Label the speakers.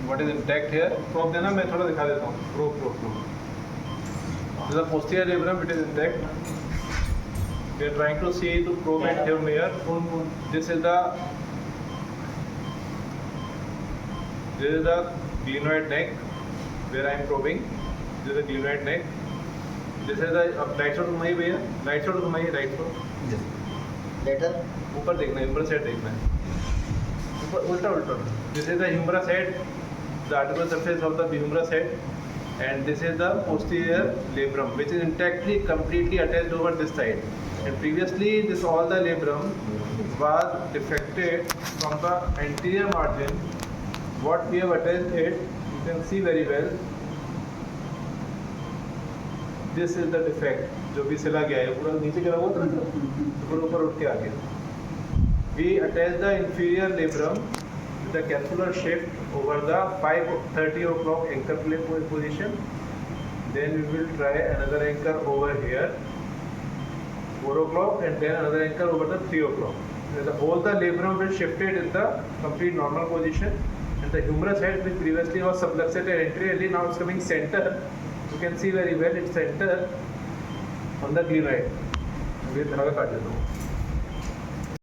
Speaker 1: what is intact here. Probe देना मैं थोड़ा दिखा देता हूँ. Probe. This is the posterior labrum. It is intact. We are trying to see to probe it here. This is the glenoid neck where I am probing. This is the glenoid neck. This is the right side घुमाइए भैया. Right side घुमाइए. Right side.
Speaker 2: Later.
Speaker 1: ऊपर देखना है. humeral side देखना है. ऊपर उल्टा. This is the humerus head, the articular surface of the humerus head, and this is the posterior labrum, which is intactly, completely attached over this side. And previously, all the labrum was defected from the anterior margin. What we have attached it, you can see very well. This is the defect, जो भी सिला गया है, पूरा नीचे गिरा हुआ था, तो ऊपर उठ के आ गया. We attach the inferior labrum with the capsular shift over the 5:30 o'clock anchor plate position. Then we will try another anchor over here, 4 o'clock, and then another anchor over the 3 o'clock. The labrum will shifted in the complete normal position, and the humerus head, which previously was subluxated anteriorly, now it's coming center. You can see very well it's center on the glenoid. We will have a